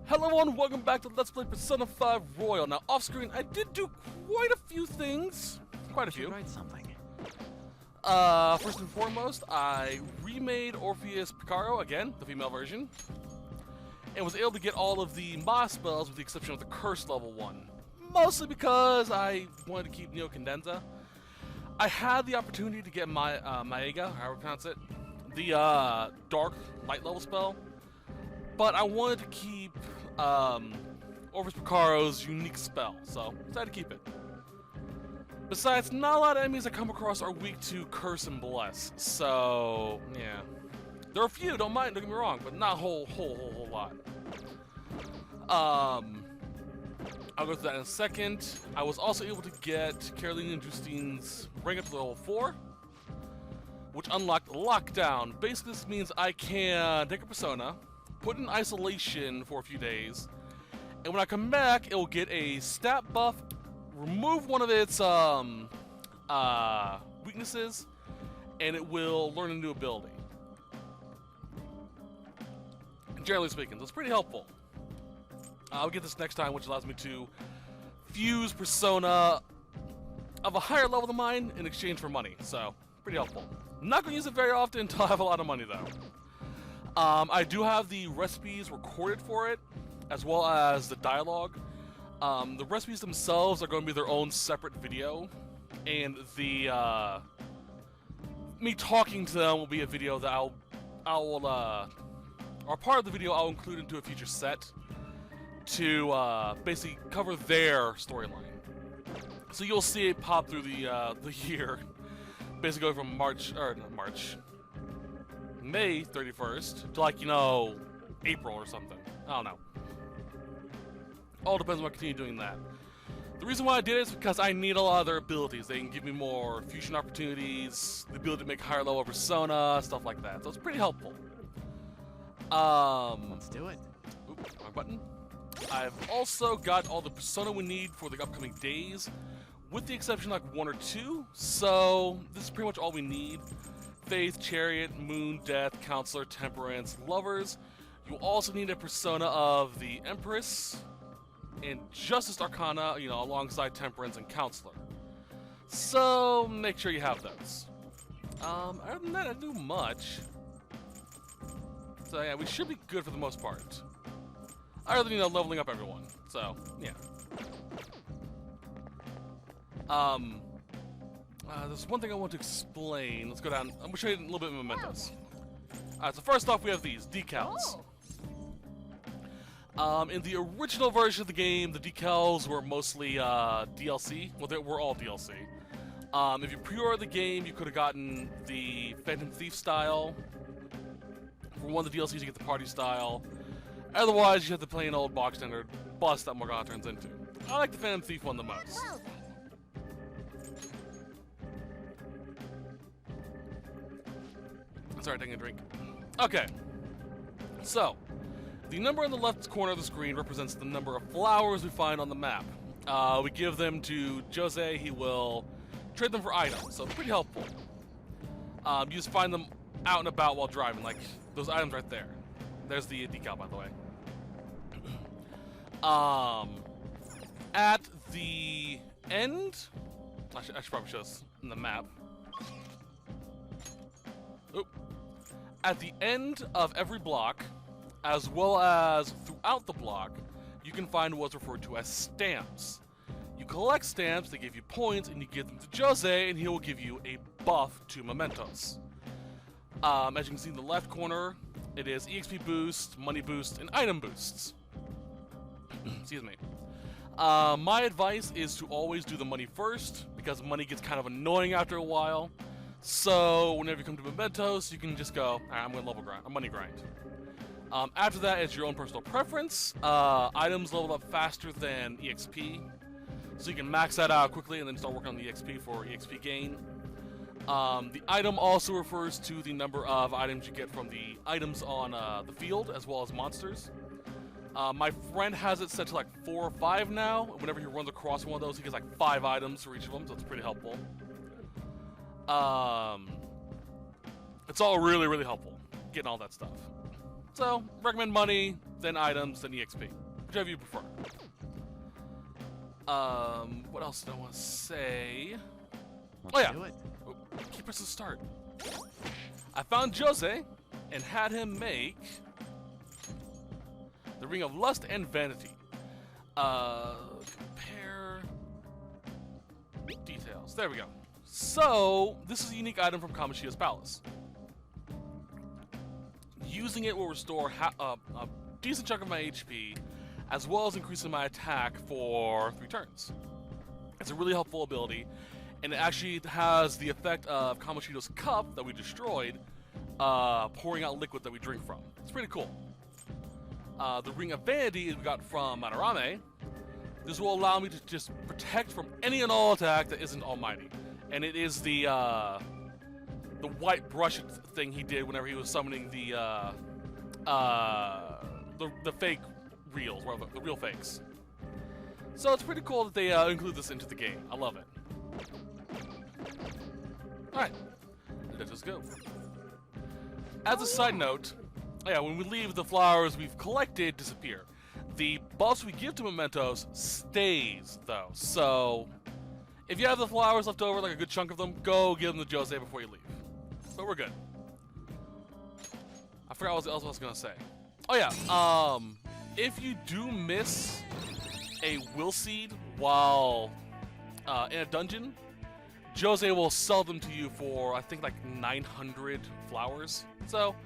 Hello everyone, welcome back to Let's Play Persona 5 Royal. Now, off-screen, I did do quite a few things. Quite a few. Write something. First and foremost, I remade Orpheus Picaro, again, the female version, and was able to get all of the Ma spells with the exception of the Curse level 1. Mostly because I wanted to keep Neo Condensa. I had the opportunity to get Maega, however you pronounce it, the Dark Light level spell, but I wanted to keep Orpheus Picaro's unique spell, so decided to keep it. Besides, not a lot of enemies I come across are weak to Curse and Bless, so yeah. There are a few, don't get me wrong, but not a whole lot. I'll go through that in a second. I was also able to get Caroline and Justine's rank up to level 4, which unlocked Lockdown. Basically, this means I can take a persona, put it in isolation for a few days, and when I come back, it will get a stat buff, remove one of its weaknesses, and it will learn a new ability. Generally speaking, that's pretty helpful. I'll get this next time, which allows me to fuse persona of a higher level than mine in exchange for money, so pretty helpful. I'm not going to use it very often until I have a lot of money, though. I do have the recipes recorded for it, as well as the dialogue. The recipes themselves are going to be their own separate video, and the me talking to them will be a video that or part of the video I'll include into a future set to basically cover their storyline. So you'll see it pop through the year, basically going from May 31st to, like, April or something. I don't know. All depends on I continue doing that. The reason why I did it is because I need a lot of their abilities. They can give me more fusion opportunities, the ability to make higher level persona, stuff like that. So it's pretty helpful. Let's do it. Oops, wrong button. I've also got all the persona we need for the upcoming days, with the exception of like 1 or 2. So this is pretty much all we need. Faith, Chariot, Moon, Death, Counselor, Temperance, Lovers. You also need a persona of the Empress and Justice Arcana, alongside Temperance and Counselor. So make sure you have those. Other than that, I do much. So yeah, we should be good for the most part. Other than, leveling up everyone. So, yeah. There's one thing I want to explain. Let's go down. I'm going to show you a little bit of mementos. Alright, so first off, we have these decals. In the original version of the game, the decals were mostly DLC. Well, they were all DLC. If you pre-ordered the game, you could have gotten the Phantom Thief style. For one of the DLCs, you get the party style. Otherwise, you have the plain old box standard bus that Morgana turns into. I like the Phantom Thief one the most. Sorry, taking a drink. Okay. So, the number in the left corner of the screen represents the number of flowers we find on the map. We give them to Jose. He will trade them for items, so it's pretty helpful. You just find them out and about while driving, like those items right there. There's the decal, by the way. At the end, I should probably show this in the map. Oop. At the end of every block, as well as throughout the block, you can find what's referred to as stamps. You collect stamps, they give you points, and you give them to Jose, and he will give you a buff to mementos. As you can see in the left corner, it is EXP boost, money boost, and item boosts. Excuse me. My advice is to always do the money first, because money gets kind of annoying after a while. So whenever you come to mementos, you can just go, alright, I'm going to money grind. After that, it's your own personal preference. Items level up faster than EXP, so you can max that out quickly and then start working on the EXP for EXP gain. The item also refers to the number of items you get from the items on the field, as well as monsters. My friend has it set to like 4 or 5 now. Whenever he runs across one of those, he gets like 5 items for each of them, so it's pretty helpful. It's all really, really helpful, getting all that stuff. So, recommend money, then items, then EXP. Whichever you prefer. What else did I want to say? Let's do it. Oh, keep pressing start. I found Jose and had him make the Ring of Lust and Vanity. Compare details. There we go. So, this is a unique item from Kamoshida's Palace. Using it will restore a decent chunk of my HP, as well as increasing my attack for 3 turns. It's a really helpful ability, and it actually has the effect of Kamoshida's cup that we destroyed, pouring out liquid that we drink from. It's pretty cool. The Ring of Vanity we got from Madarame. This will allow me to just protect from any and all attack that isn't almighty. And it is the white brush thing he did whenever he was summoning the fake reals, or the real fakes. So it's pretty cool that they include this into the game. I love it. Alright, let us go. As a side note, yeah, when we leave, the flowers we've collected disappear. The buffs we give to mementos stays, though. So, if you have the flowers left over, like a good chunk of them, go give them to Jose before you leave. But we're good. I forgot what else I was going to say. Oh yeah, if you do miss a will seed while in a dungeon, Jose will sell them to you for, I think, like 900 flowers. So,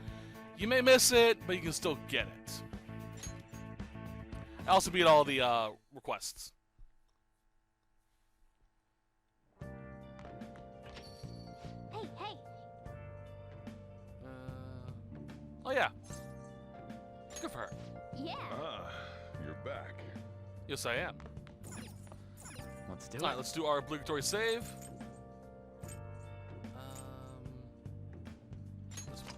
you may miss it, but you can still get it. I also beat all the requests. Hey. Oh yeah. Good for her. Yeah. Ah, you're back. Yes, I am. Let's do All right, it. let's do our obligatory save. This one.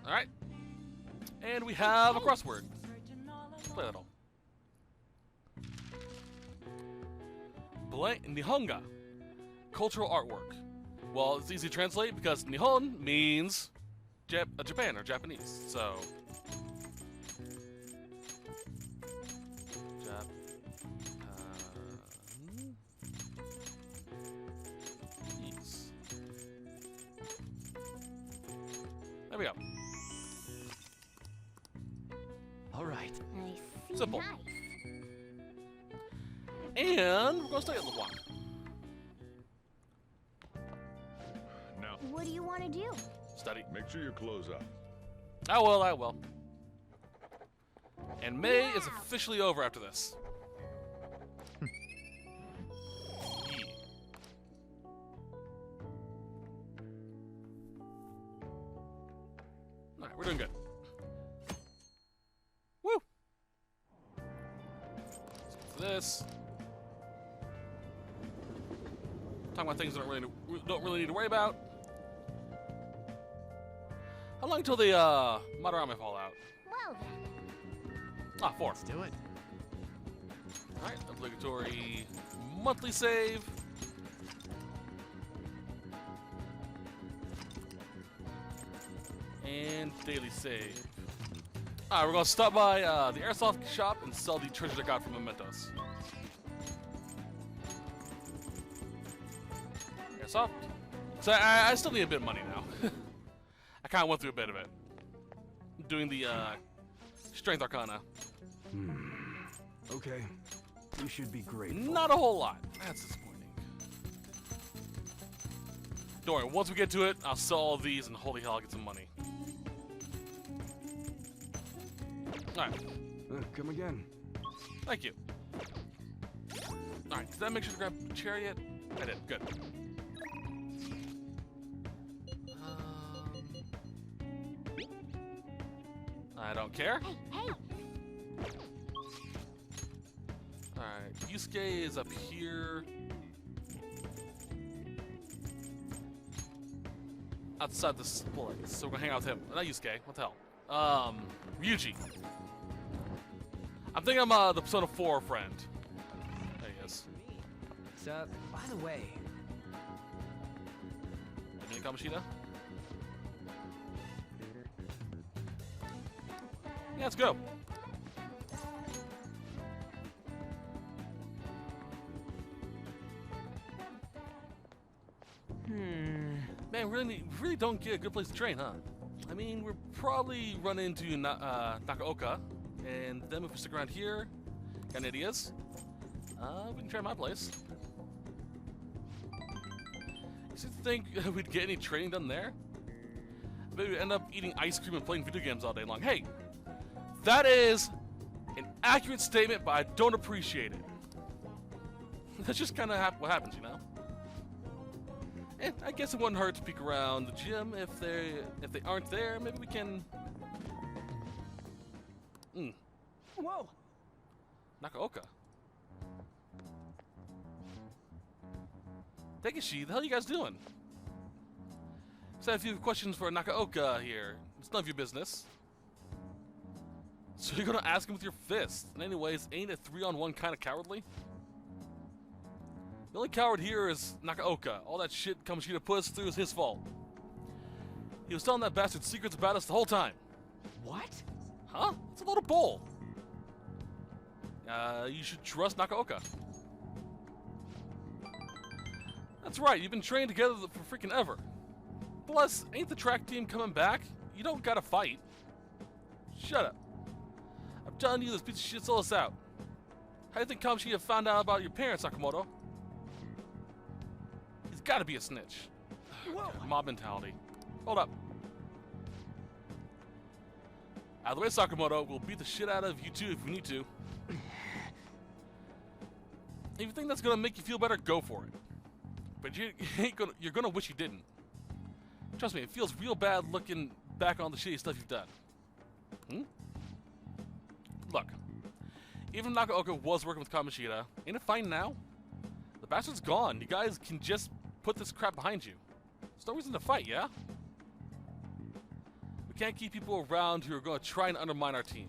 All right, and we have a crossword. Let's play that all. Nihonga, cultural artwork. Well, it's easy to translate because Nihon means Japan or Japanese. So. There we go. All right. I see. Simple. Nice. And we're gonna stay at the block. Now, What do you want to do? Study. make sure you close up. I will. And May is officially over after this. Yeah. Alright, we're doing good. Woo! Let's go for this. Talking about things we don't really need to worry about. How long until the Madarame fall out? Well then. Ah, 4. Let's do it. Alright, obligatory monthly save. And daily save. Alright, we're gonna stop by the airsoft shop and sell the treasures I got from Mementos. Airsoft? So I still need a bit of money now. I kinda went through a bit of it. Doing the Strength Arcana. Okay. You should be grateful. Not a whole lot. That's disappointing. Don't worry, once we get to it, I'll sell all of these and holy hell, I'll get some money. Alright, Come again. thank you. Alright, did I make sure to grab Chariot? I did, good. I don't care. Hey. Alright, Yusuke is up here. Outside this place, so we're gonna hang out with him. Not Yusuke, what the hell? Ryuji. I'm thinking I'm the Persona 4 friend. There he is. So, by the way, Give me a Kamoshida. Yeah, let's go. Man, really don't get a good place to train, huh? I mean, we'll probably run into Nakaoka, and then if we stick around here, got any ideas? We can try my place. You think we'd get any training done there? Maybe we'd end up eating ice cream and playing video games all day long. Hey, that is an accurate statement, but I don't appreciate it. That's just kind of what happens, you know? And I guess it wouldn't hurt to peek around the gym if they aren't there. Maybe we can. Whoa! Nakaoka. Takeshi, the hell are you guys doing? So I have a few questions for Nakaoka here. It's none of your business. So you're gonna ask him with your fist. And anyways, ain't a 3-on-1 kind of cowardly? The only coward here is Nakaoka. All that shit Kamoshida put us through is his fault. He was telling that bastard secrets about us the whole time. What? Huh? It's a load of bull. You should trust Nakaoka. That's right, you've been training together for freaking ever. Plus, ain't the track team coming back? You don't gotta fight. Shut up. I'm telling you, this piece of shit sold us out. How do you think Kamoshida found out about your parents, Sakamoto? He's gotta be a snitch. Whoa! Mob mentality. Hold up. Out of the way, Sakamoto. We'll beat the shit out of you two if we need to. If you think that's gonna make you feel better, go for it. But you're gonna wish you didn't. Trust me, it feels real bad looking back on the shitty stuff you've done. Look, even if Nakaoka was working with Kamoshida, ain't it fine now? The bastard's gone. You guys can just put this crap behind you. There's no reason to fight, yeah? We can't keep people around who are gonna try and undermine our team.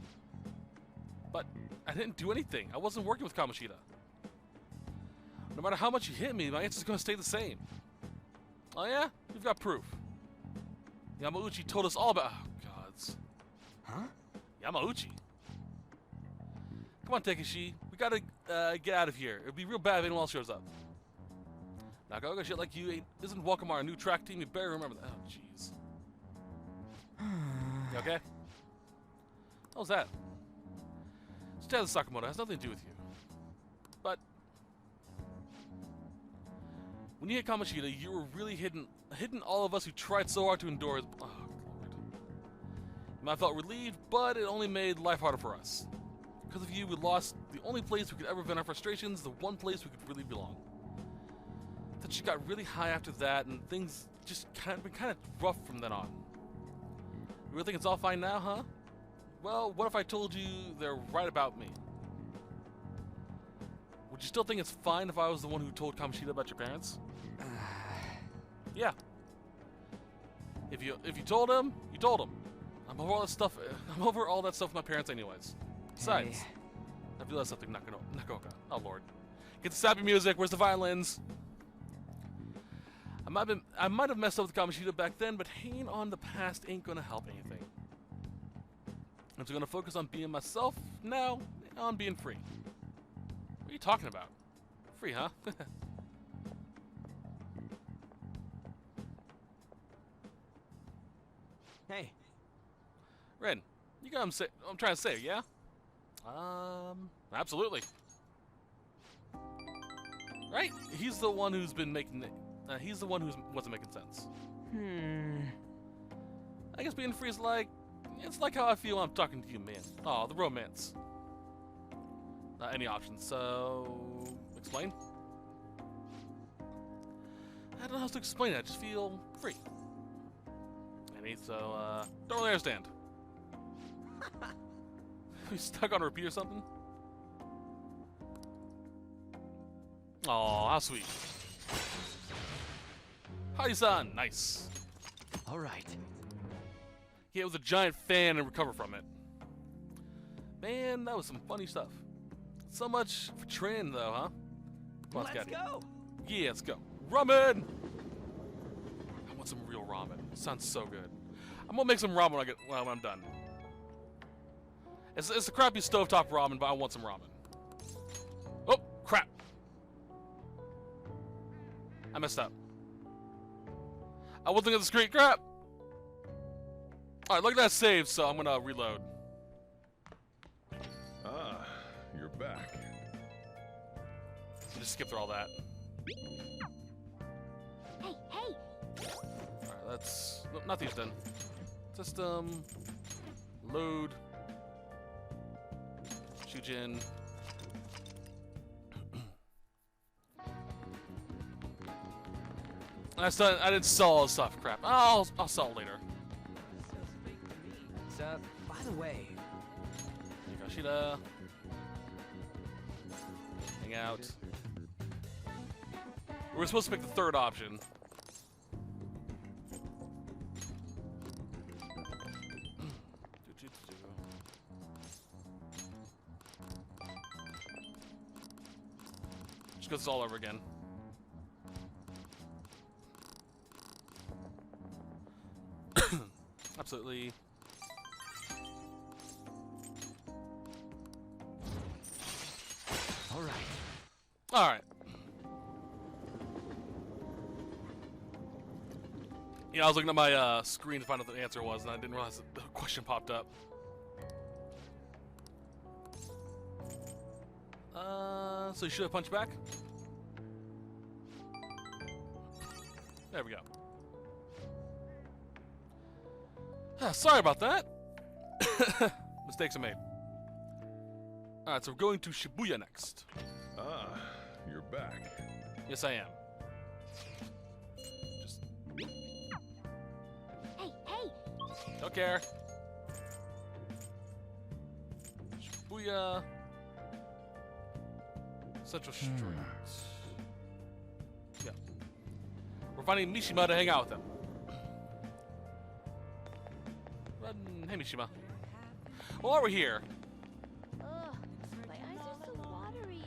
But I didn't do anything. I wasn't working with Kamoshida. No matter how much you hit me, my answer's gonna stay the same. Oh yeah? We've got proof. Yamauchi told us all about— oh, gods. Huh? Yamauchi? Come on, Takeshi. We gotta get out of here. It'd be real bad if anyone else shows up. Nakaoka shit like you isn't welcome on our new track team. You better remember that. Oh, jeez. You okay? What was that? Stay with Sakamoto. It has nothing to do with you. But when you hit Kamoshida, you were really hitting all of us who tried so hard to endure his— oh, Lord. You might have felt relieved, but it only made life harder for us. Because of you, we lost the only place we could ever vent our frustrations, the one place we could really belong. That she got really high after that, and things just been kind of rough from then on. You really think it's all fine now, huh? Well, what if I told you they're right about me? Would you still think it's fine if I was the one who told Kamoshida about your parents? Yeah. If you told him, you told him. I'm over all that stuff. I'm over all that stuff with my parents, anyways. Besides, Hey. I feel that's something Nakaoka. Oh Lord, get the sappy music. Where's the violins? I might have messed up with Kamoshida back then, but hanging on the past ain't gonna help anything. I'm just gonna focus on being myself now, on being free. What are you talking about? Free, huh? Hey, Ren, you got what I'm trying to say, yeah? Absolutely. Right? He's the one who's been making it. He's the one who wasn't making sense. I guess being free is it's like how I feel when I'm talking to you, man. Oh, the romance. Any options, so explain? I don't know how to explain it, I just feel free. So, don't really understand. You stuck on repeat or something? Aw, how sweet. Hai-san, nice. All right. He was a giant fan and recover from it. Man, that was some funny stuff. So much for training, though, huh? Come on, let's Scotty. go! Yeah, let's go. Ramen! I want some real ramen. It sounds so good. I'm gonna make some ramen when I'm done. It's a crappy stovetop ramen, but I want some ramen. Oh, crap. I messed up. I wasn't at the screen. Crap. Alright, look at that save, so I'm gonna reload. Ah, you're back. Just skip through all that. Hey, hey! Alright, let's... Nope, not these done. System. Load. Shujin. I didn't sell all the stuff. Crap. I'll sell it later. So, by the way, Yagashida. Hang out. We're supposed to pick the third option. Just goes all over again. Absolutely. All right. All right. Yeah, I was looking at my screen to find out what the answer was, and I didn't realize that the question popped up. So you should have punched back? There we go. Sorry about that. Mistakes are made. Alright, so we're going to Shibuya next. Ah, you're back. Yes, I am. Just Hey, hey! don't care. Shibuya. Central Street. Yeah. We're finding Mishima to hang out with him. Hey, Mishima. Well, while we're here, Ugh, my eyes are so watery.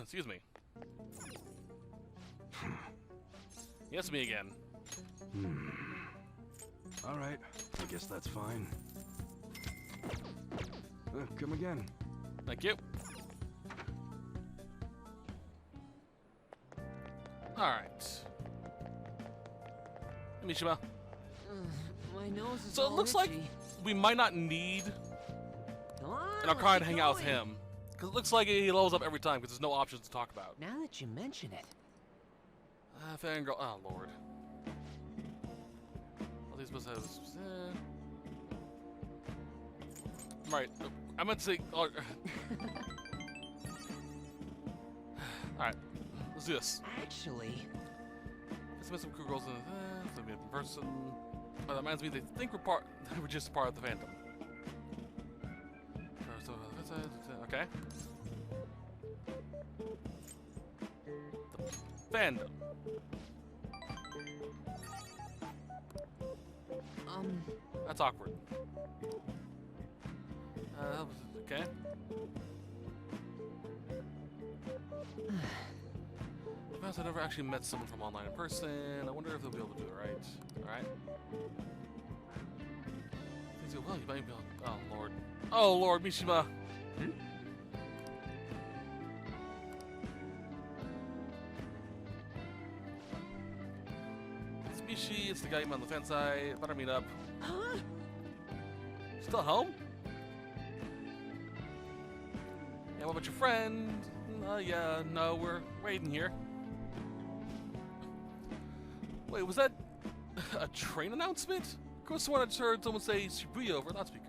excuse me. Yes, me again. all right. I guess that's fine. Come again. Thank you. Alright. Mishima. My nose is So it all looks like itchy. we might not need Come on, an Arcana to keep hang out with going. him. Because it looks like he levels up every time because there's no options to talk about. Now that you mention it. Fangirl. Oh, Lord. All these must have. Right. I meant to say. Alright. Let's do this. Actually, Let's meet some cool girls in the be a person. That reminds me, they think we're just part of the Phantom. Okay. The Phantom. That's awkward. Okay. I've never actually met someone from online in person. I wonder if they'll be able to do it right. Alright. Things go well, you might be able. Oh, Lord. Oh, Lord, Mishima. It's Mishi, it's the guy on the fence side. Better meet up. huh? Still home? Yeah, what about your friend? Yeah, no, we're waiting here. Wait, was that a train announcement? Of course, I just heard someone say Shibuya over a loudspeaker.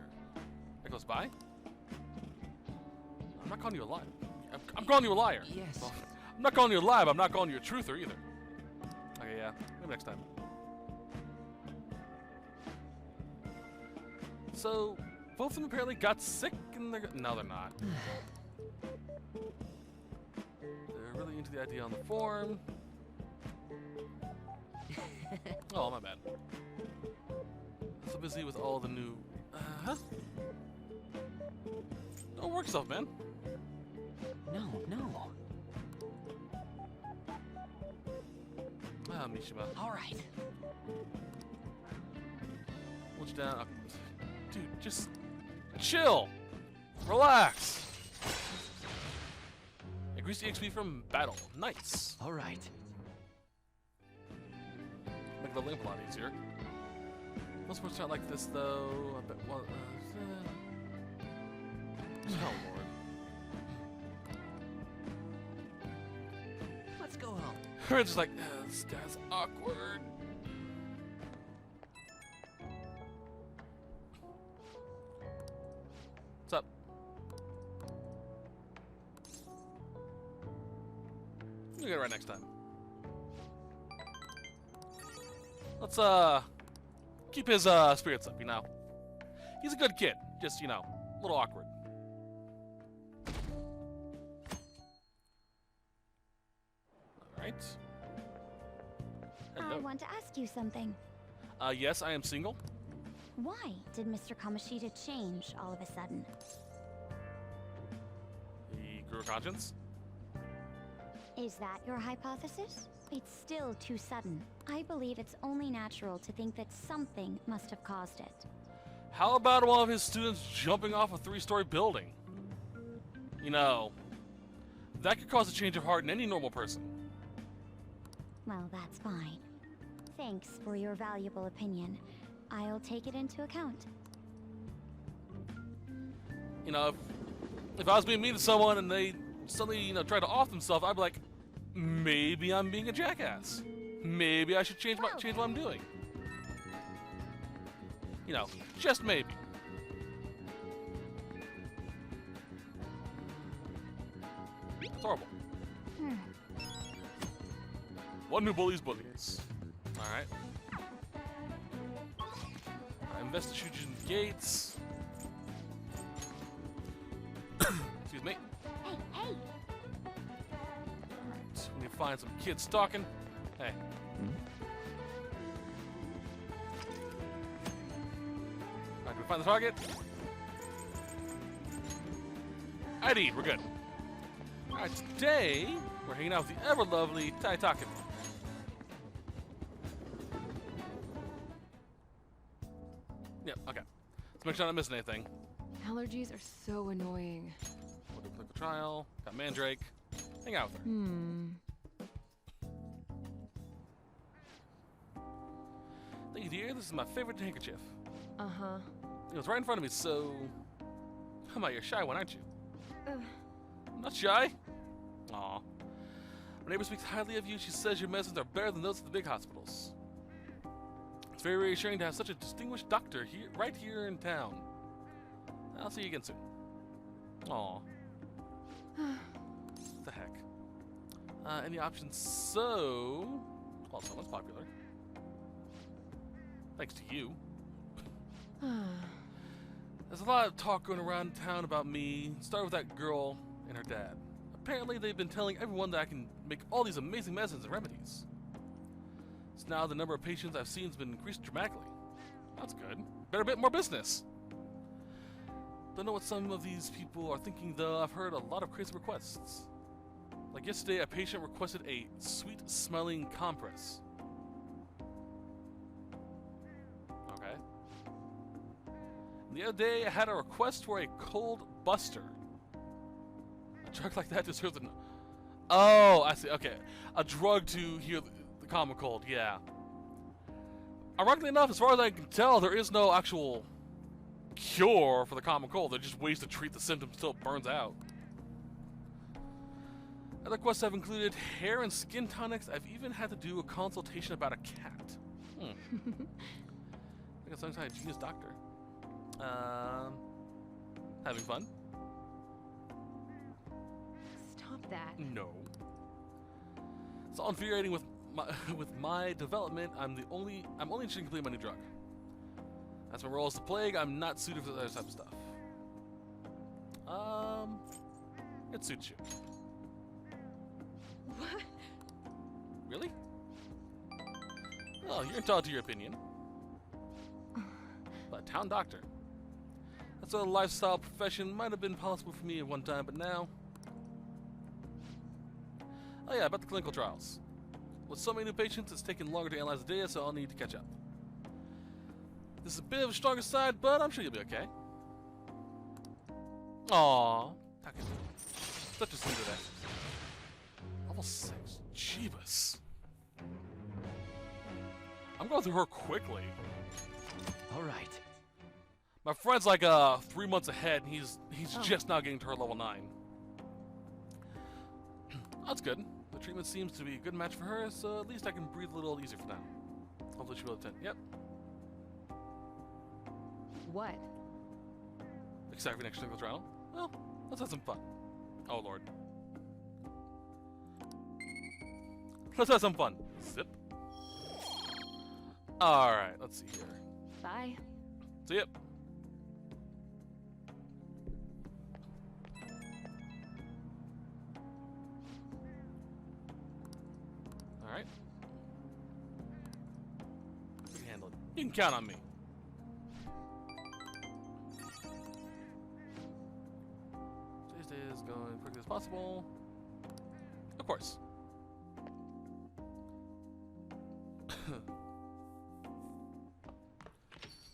That goes by? I'm not calling you a liar. I'm calling you a liar. Yes. Well, I'm not calling you a lie, but I'm not calling you a truther either. Okay, yeah. Maybe next time. So, both of them apparently got sick and they're... No, they're not. They're really into the idea on the form. Oh, my bad. So busy with all the new... huh? Don't work yourself, man. No, no. Ah, Mishima. All right. Hold you down. Dude, just chill. Relax. Increase the XP from battle. Nice. All right. Make the link a lot easier. Most parts aren't like this though. I bet. Well, oh lord. Let's go home. We're just like, this guy's awkward. What's up? We'll get it right next time. Let's keep his spirits up, you know. He's a good kid, just, you know, a little awkward. Alright. I Hello. want to ask you something. Yes, I am single. Why did Mr. Kamoshida change all of a sudden? He grew a conscience. Is that your hypothesis? It's still too sudden. I believe it's only natural to think that something must have caused it. How about one of his students jumping off a 3-story building? You know, that could cause a change of heart in any normal person. Well, that's fine. Thanks for your valuable opinion. I'll take it into account. You know, if I was being mean to someone and they suddenly, you know, tried to off themselves, I'd be like, maybe I'm being a jackass. Maybe I should change what I'm doing. You know, just maybe. That's horrible. One who bullies bullies. Alright. Investigation gates. Excuse me. Hey, hey! Alright, we need to find some kids stalking. Hey. Alright, do we find the target? ID, we're good. Alright, today we're hanging out with the ever lovely Taitaken. Yep, okay. Let's make sure I don't miss anything. Allergies are so annoying. We'll do clinical trial. Got Mandrake. Hang out with her. Thank you, dear. This is my favorite handkerchief. Uh-huh. It was right in front of me, so... Come on, you're a shy one, aren't you? Ugh. I'm not shy. Aw. Our neighbor speaks highly of you. She says your medicines are better than those at the big hospitals. It's very reassuring to have such a distinguished doctor here, right here in town. I'll see you again soon. Aw. What the heck? Any options? So... Well, someone's popular. Thanks to you. There's a lot of talk going around town about me. Start with that girl and her dad. Apparently, they've been telling everyone that I can make all these amazing medicines and remedies. So now the number of patients I've seen has been increased dramatically. That's good. Better bit more business. Don't know what some of these people are thinking though. I've heard a lot of crazy requests. Like yesterday, a patient requested a sweet-smelling compress. Okay. And the other day, I had a request for a cold buster. A drug like that deserves an... Oh, I see. Okay. A drug to heal the common cold. Yeah. Ironically enough, as far as I can tell, there is no actual cure for the common cold. They're just ways to treat the symptoms until it burns out. Other quests have included hair and skin tonics. I've even had to do a consultation about a cat. I think it's some kind of genius doctor. Having fun? Stop that. No. It's all infuriating with my development. I'm only interested in completing my new drug. That's my role as the plague. I'm not suited for that type of stuff. It suits you. What? Really? Oh, you're entitled to your opinion. But town doctor. That's a lifestyle profession. Might have been possible for me at one time, but now... Oh yeah, about the clinical trials. With so many new patients, it's taking longer to analyze the data, so I'll need to catch up. This is a bit of a stronger side, but I'm sure you'll be okay. Aww. Such a Sendo there. Level 6. Jeebus. I'm going through her quickly. All right. My friend's like 3 months ahead, and he's just now getting to her level 9. That's good. The treatment seems to be a good match for her, so at least I can breathe a little easier for now. Hopefully she'll be able to attend. Yep. What? Excited for next clinical trial? Well, let's have some fun. Oh lord. Let's have some fun. Zip. Alright, let's see here. Bye. See ya. Alright. We can handle it. You can count on me. Tuesday is going quickly as possible. Of course.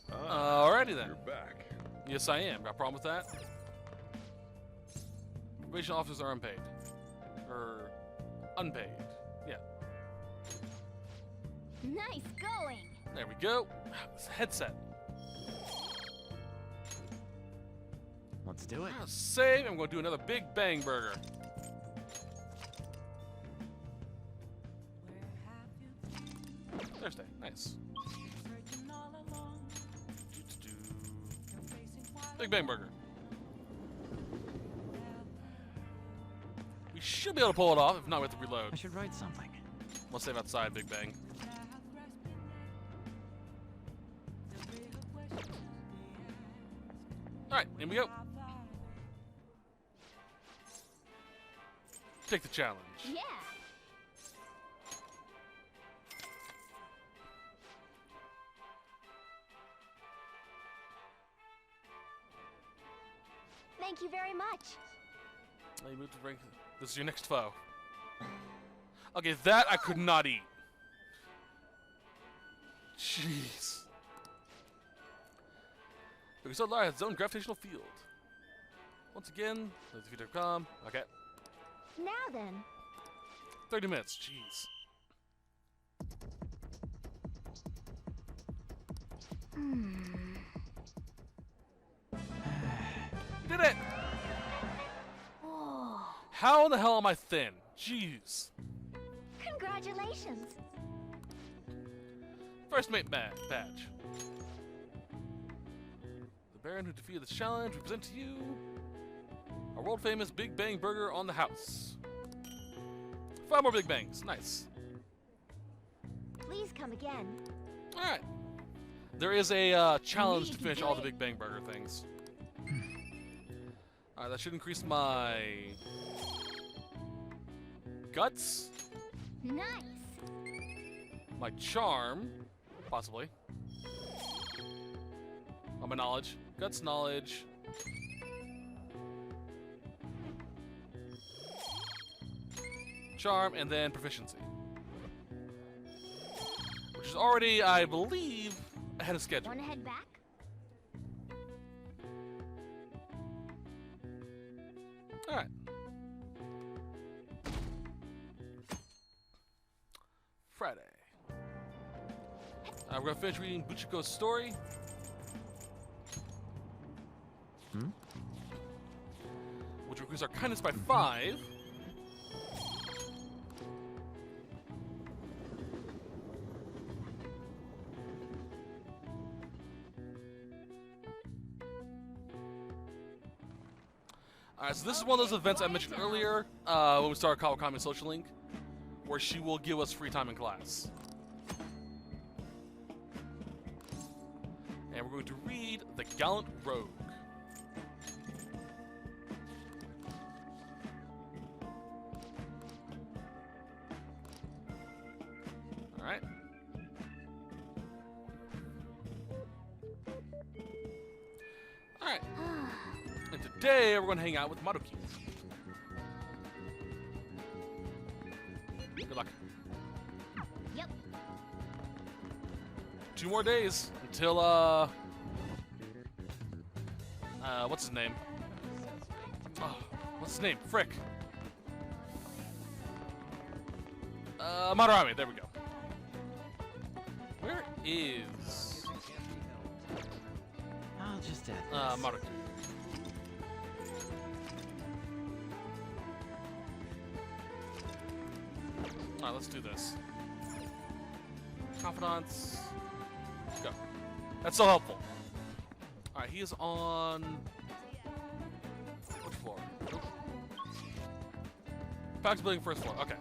Alrighty then. You're back. Yes, I am. Got a problem with that? Probation officers are unpaid. Or unpaid. Yeah. Nice going. There we go. This headset. Let's do it. Save. I'm going to do another Big Bang Burger. Thursday. Nice. Big Bang Burger. We should be able to pull it off. If not, we have to reload. I should write something. We'll save outside Big Bang. Alright, here we go. Take the challenge. Yeah. Thank you very much. Oh, you moved to rank. This is your next foe. Okay, that I could not eat. Jeez. The result has its own gravitational field. Once again, let's defeat come. Okay. Now then. 30 minutes. Jeez. You did it! Oh, How in the hell am I thin? Jeez. congratulations. First mate badge. The Baron who defeated this challenge, we present to you a world famous Big Bang Burger on the house. 5 more Big Bangs. Nice. Please come again. Alright. There is a challenge need to to finish do all the it. Big Bang Burger things. Alright, that should increase my guts, Nice. my charm, possibly. Oh, my knowledge. Guts, knowledge. Charm, and then proficiency. Which is already, I believe, ahead of schedule. Want to head back? Alright. Friday. We're going to finish reading Buchiko's story. Which increases our kindness by 5. Alright, so this is one of those events I mentioned earlier when we started Kawakami Social Link, where she will give us free time in class. And we're going to read The Gallant Rogue. Alright. Alright. And today we're going to hang out with Maruki. Good luck. Yep. 2 more days until, what's his name? Oh, what's his name? Frick. Madarame, there we go. Where is... I'll just add this. Maruku. Alright, let's do this. Confidants. Let's go. That's so helpful. Alright, he is on... which floor? Nope. Pack's building first floor, okay.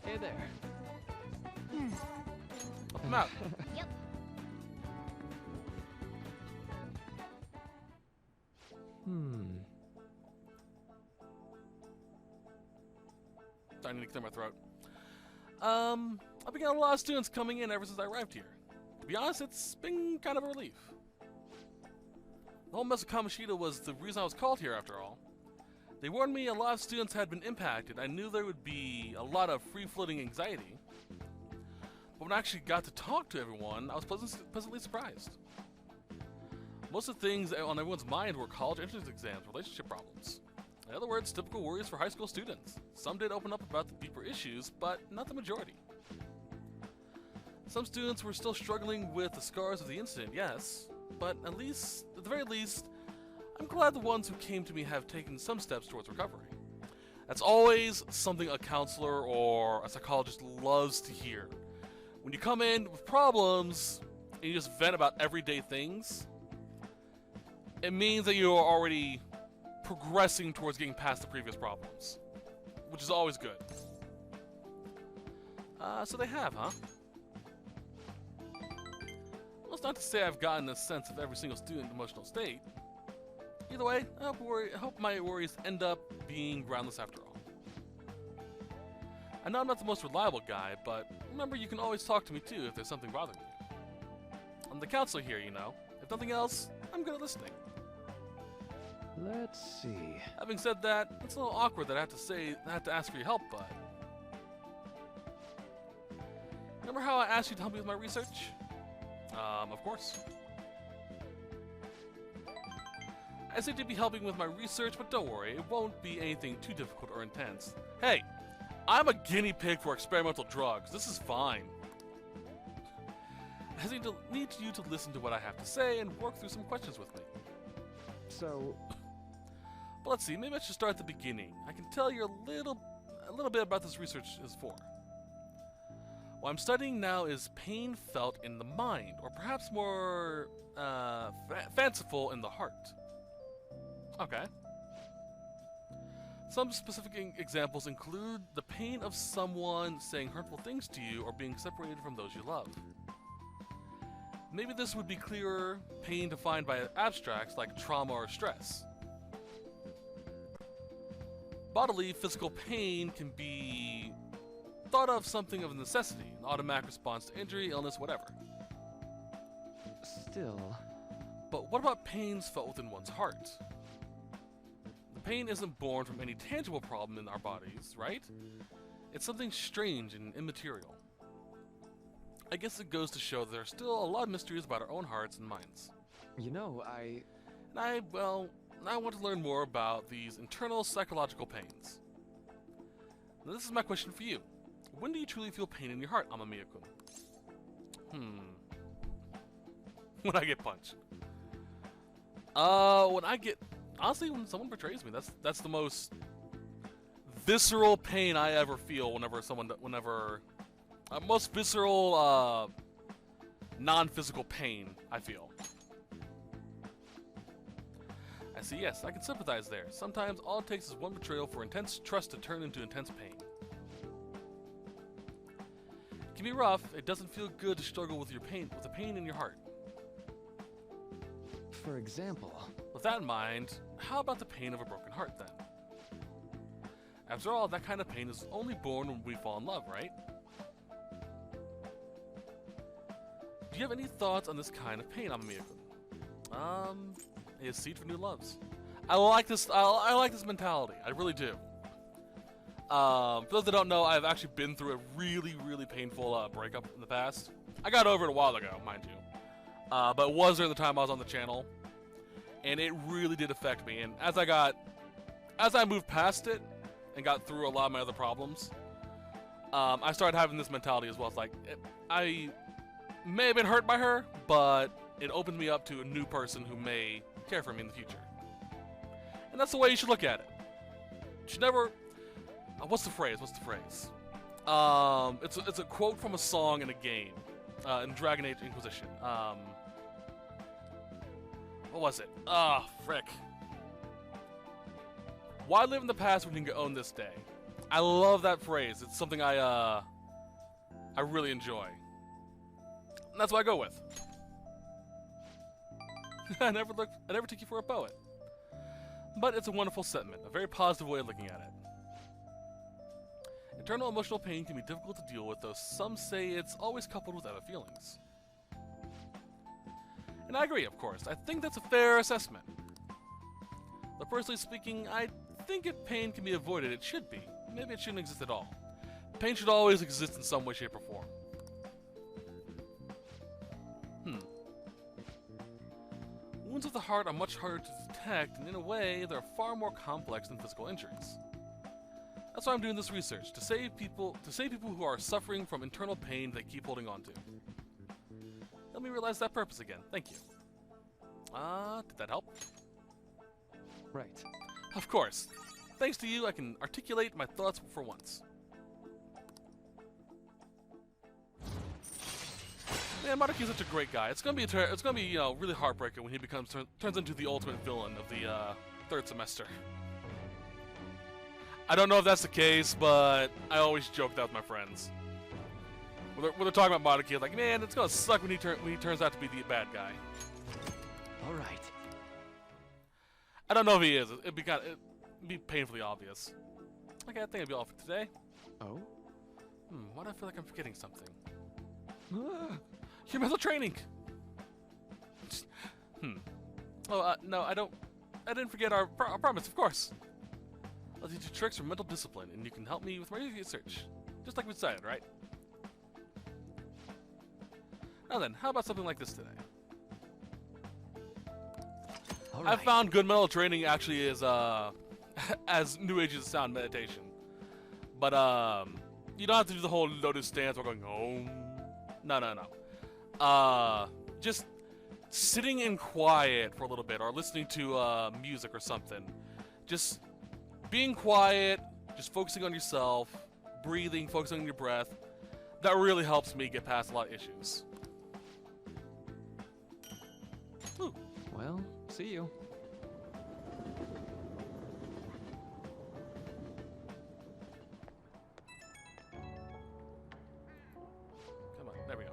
Hey there. Help him out. Yep. I need to clear my throat. I've been getting a lot of students coming in ever since I arrived here. To be honest, it's been kind of a relief. The whole mess of Kamoshida was the reason I was called here, after all. They warned me a lot of students had been impacted. I knew there would be a lot of free-floating anxiety. But when I actually got to talk to everyone, I was pleasantly surprised. Most of the things on everyone's mind were college entrance exams, relationship problems. In other words, typical worries for high school students. Some did open up about the deeper issues, but not the majority. Some students were still struggling with the scars of the incident, yes, but at the very least, I'm glad the ones who came to me have taken some steps towards recovery. That's always something a counselor or a psychologist loves to hear. When you come in with problems and you just vent about everyday things, it means that you are already progressing towards getting past the previous problems, which is always good. So they have, huh? Well, it's not to say I've gotten a sense of every single student's emotional state. Either way, I hope my worries end up being groundless after all. I know I'm not the most reliable guy, but remember you can always talk to me too if there's something bothering you. I'm the counselor here, you know. If nothing else, I'm good at listening. Let's see. Having said that, it's a little awkward that I have to ask for your help, but... Remember how I asked you to help me with my research? Of course. I said you'd be helping with my research, but don't worry, it won't be anything too difficult or intense. Hey, I'm a guinea pig for experimental drugs. This is fine. I just need you to listen to what I have to say and work through some questions with me. So, But let's see, maybe I should start at the beginning. I can tell you a little bit about this research is for. What I'm studying now is pain felt in the mind, or perhaps more fanciful in the heart. Okay. Some specific examples include the pain of someone saying hurtful things to you or being separated from those you love. Maybe this would be clearer pain defined by abstracts like trauma or stress. Bodily, physical pain can be thought of something of a necessity, an automatic response to injury, illness, whatever. still... But what about pains felt within one's heart? The pain isn't born from any tangible problem in our bodies, right? It's something strange and immaterial. I guess it goes to show there are still a lot of mysteries about our own hearts and minds. You know, And I want to learn more about these internal psychological pains. Now, this is my question for you. When do you truly feel pain in your heart, Amamiya-kun? When I get punched. Honestly, when someone betrays me, that's the most visceral pain I ever feel most visceral, non-physical pain I feel. I see, yes, I can sympathize there. Sometimes all it takes is one betrayal for intense trust to turn into intense pain. It can be rough. It doesn't feel good to struggle with the pain in your heart. for example... With that in mind, how about the pain of a broken heart then? After all, that kind of pain is only born when we fall in love, right? Do you have any thoughts on this kind of pain, Amamiya-kun? A seed for new loves. I like this mentality. I really do. For those that don't know, I've actually been through a really, really painful breakup in the past. I got over it a while ago, mind you. But it was during the time I was on the channel. And it really did affect me. And as I moved past it and got through a lot of my other problems, I started having this mentality as well. It's like, I may have been hurt by her, but it opened me up to a new person who may care for me in the future. And that's the way you should look at it. You should never... what's the phrase? It's a quote from a song in a game, in Dragon Age Inquisition. What was it? Ah, frick. Why live in the past when you can own this day? I love that phrase. It's something I really enjoy. And that's what I go with. I never took you for a poet. But it's a wonderful sentiment, a very positive way of looking at it. Internal emotional pain can be difficult to deal with, though some say it's always coupled with other feelings. And I agree, of course. I think that's a fair assessment. But personally speaking, I think if pain can be avoided, it should be. Maybe it shouldn't exist at all. Pain should always exist in some way, shape, or form. Wounds of the heart are much harder to detect, and in a way, they're far more complex than physical injuries. That's why I'm doing this research, to save people who are suffering from internal pain they keep holding on to. Let me realize that purpose again. Thank you. Did that help? Right. Of course. Thanks to you, I can articulate my thoughts for once. Man, Maruki's such a great guy. It's gonna be really heartbreaking when he turns into the ultimate villain of the third semester. I don't know if that's the case, but I always joke that with my friends. When they're talking about Maruki, like, man, it's gonna suck when he turns out to be the bad guy. All right. I don't know if he is. It'd be painfully obvious. Okay, I think I'll be all for today. Oh? Why do I feel like I'm forgetting something? Your mental training! Oh, no, I didn't forget our promise, of course. I'll teach you tricks for mental discipline, and you can help me with my research. Just like we decided, right? Now then, how about something like this today? All right. I've found good mental training actually is, as New Age as sound meditation. But, you don't have to do the whole lotus stance or going, oh. No. Just sitting in quiet for a little bit, or listening to music or something. Just being quiet, just focusing on yourself, breathing, focusing on your breath. That really helps me get past a lot of issues. Ooh. Well, see you. Come on, there we go.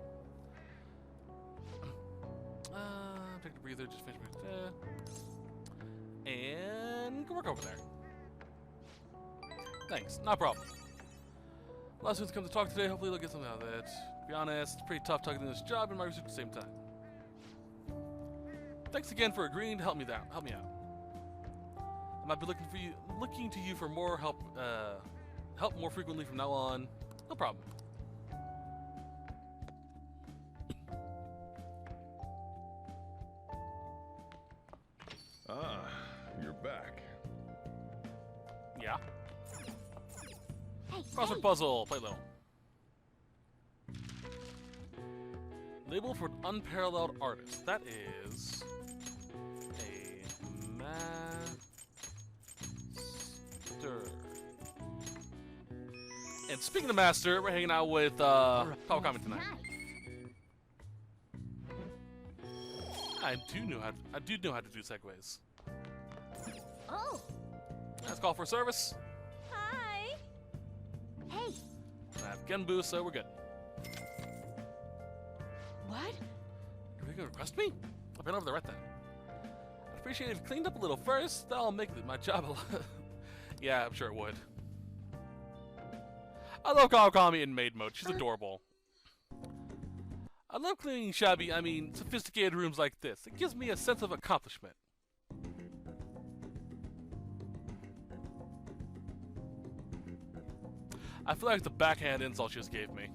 Take the breather, just finish my and go work over there. Thanks, no problem. A lot of students come to talk today, hopefully they'll get something out of it. To be honest, it's pretty tough tugging this job and my research at the same time. Thanks again for agreeing to help me out. I might be looking to you for more help more frequently from now on. No problem. Ah, you're back. Yeah. Hey, Crossword puzzle, play little. Label for an unparalleled artist. That is a master. And speaking of master, we're hanging out with Kawakami tonight. I do know how to do segues. Oh, Let's call for service. hi. Hey, I have Genbu, so we're good. What? You're gonna request me? I've been over there right then. I'd appreciate it if you cleaned up a little first. That'll make my job a lot. Yeah, I'm sure it would. I love Kawakami in maid mode. She's adorable. I love cleaning sophisticated rooms like this. It gives me a sense of accomplishment. I feel like it's a backhand insult she just gave me.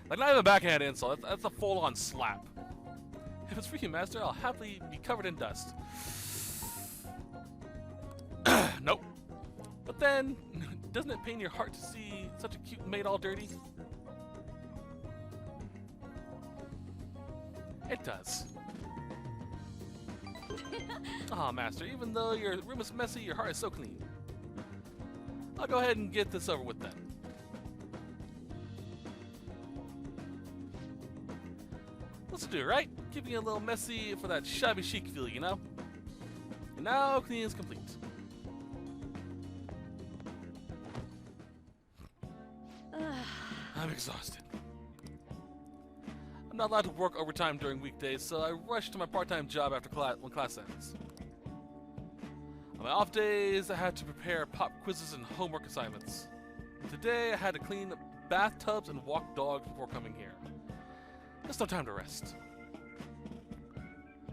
Like, not even a backhand insult, that's a full-on slap. If it's for you, Master, I'll happily be covered in dust. Nope. But then, doesn't it pain your heart to see such a cute maid all dirty? It does. Aw, Master, even though your room is messy, your heart is so clean. I'll go ahead and get this over with then. Let's do it, right? Keeping it a little messy for that shabby chic feel, you know? And now cleaning is complete. I'm exhausted. I'm not allowed to work overtime during weekdays, so I rush to my part-time job after when class ends. On my off days, I had to prepare pop quizzes and homework assignments. Today, I had to clean bathtubs and walk dogs before coming here. There's no time to rest.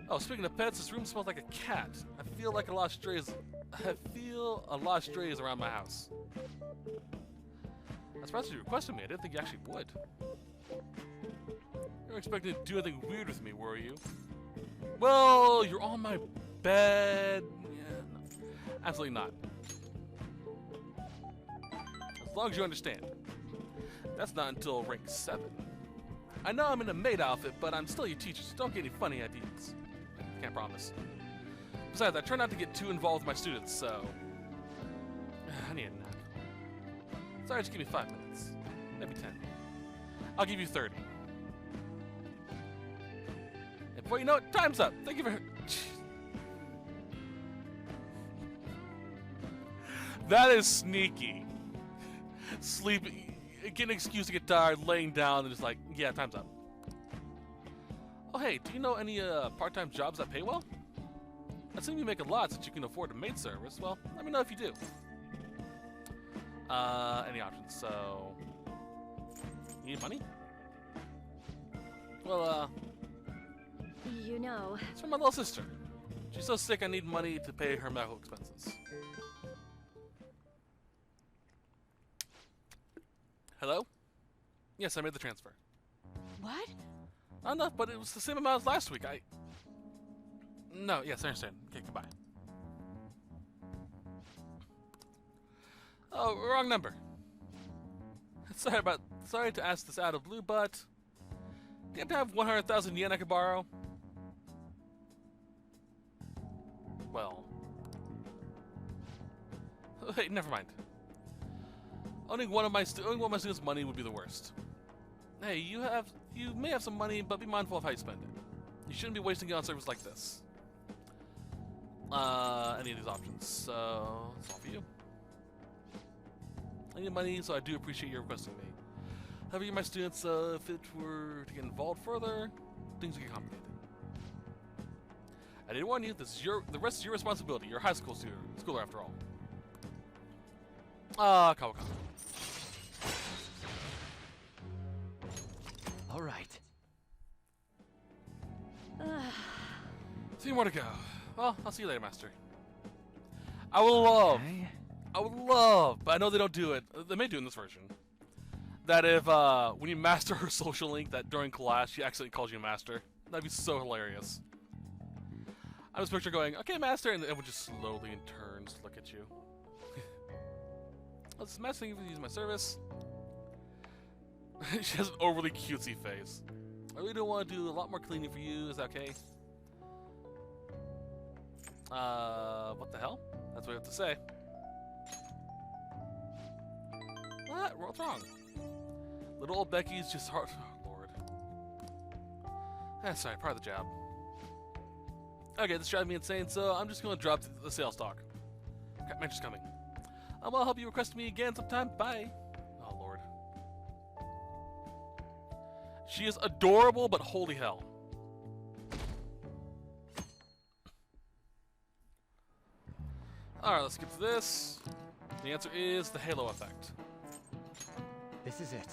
Oh, speaking of pets, this room smells like a cat. I feel a lot of strays around my house. I'm surprised you requested me. I didn't think you actually would. You weren't expecting to do anything weird with me, were you? Well, you're on my bed. Yeah, no. Absolutely not. As long as you understand. That's not until rank 7. I know I'm in a maid outfit, but I'm still your teacher, so don't get any funny ideas. Can't promise. Besides, I try not to get too involved with my students, so... I need a nap. Sorry, just give me 5 minutes. Maybe 10. I'll give you 30. And before you know it, time's up. Thank you for... That is sneaky. Sleeping, get an excuse to get tired, laying down, and just like, yeah, time's up. Oh hey, do you know any part-time jobs that pay well? I assume you make a lot since you can afford a maid service. Well, let me know if you do. Any options? So, you need money? Well, You know. it's from my little sister. She's so sick I need money to pay her medical expenses. Hello? Yes, I made the transfer. What? Not enough, but it was the same amount as last week. No, yes, I understand. Okay, goodbye. Oh, wrong number. Sorry to ask this out of blue, but do you happen to have 100,000 yen I could borrow? Well. Wait, never mind. Owning one of my students' money would be the worst. Hey, you may have some money, but be mindful of how you spend it. You shouldn't be wasting it on service like this. Any of these options. So, it's all for you. I need money, so I do appreciate you requesting me. However, you're my students, if it were to get involved further, things would get complicated. I did warn you, the rest is your responsibility. You're a high school schooler after all. Kawakami. All right. 3 more to go. Well, I'll see you later, Master. I would love, but I know they don't do it. They may do in this version. That if, when you master her social link, that during class she accidentally calls you Master. That'd be so hilarious. I just picture going, okay, Master, and everyone just slowly turns to look at you. Well, this is Master, thank you for using my service. She has an overly cutesy face. I really don't want to do a lot more cleaning for you. Is that okay? What the hell? That's what I have to say. What? What's wrong? Little old Becky's just hard. Oh, Lord. Sorry, part of the job. Okay, this drives me insane, so I'm just going to drop the sales talk. Okay, Mentor's coming. I'll help you request me again sometime. Bye. Oh, Lord. She is adorable, but holy hell. Alright, let's get to this. The answer is the halo effect. This is it.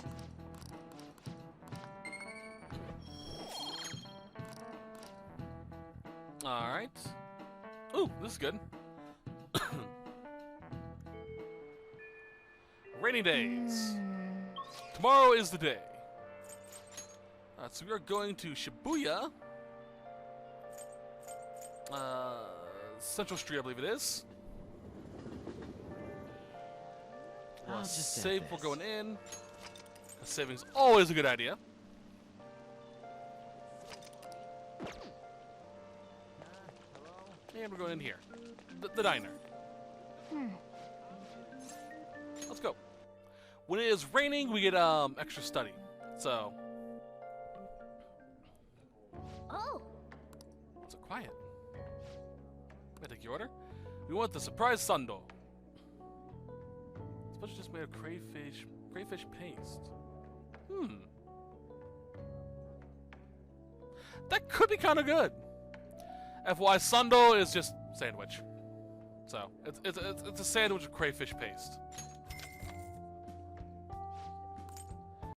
Alright. Ooh, this is good. Rating rainy days. Tomorrow is the day. So we are going to Shibuya. Central Street, I believe it is. I'll just Save add before this. going in. Saving's always a good idea. And we're going in here. The diner. Let's go. When it is raining, we get extra study. So. Oh, So quiet. May I take your order? We want the surprise Sendo. Especially just made of crayfish paste. That could be kind of good. FY Sendo is just sandwich. So it's a sandwich with crayfish paste.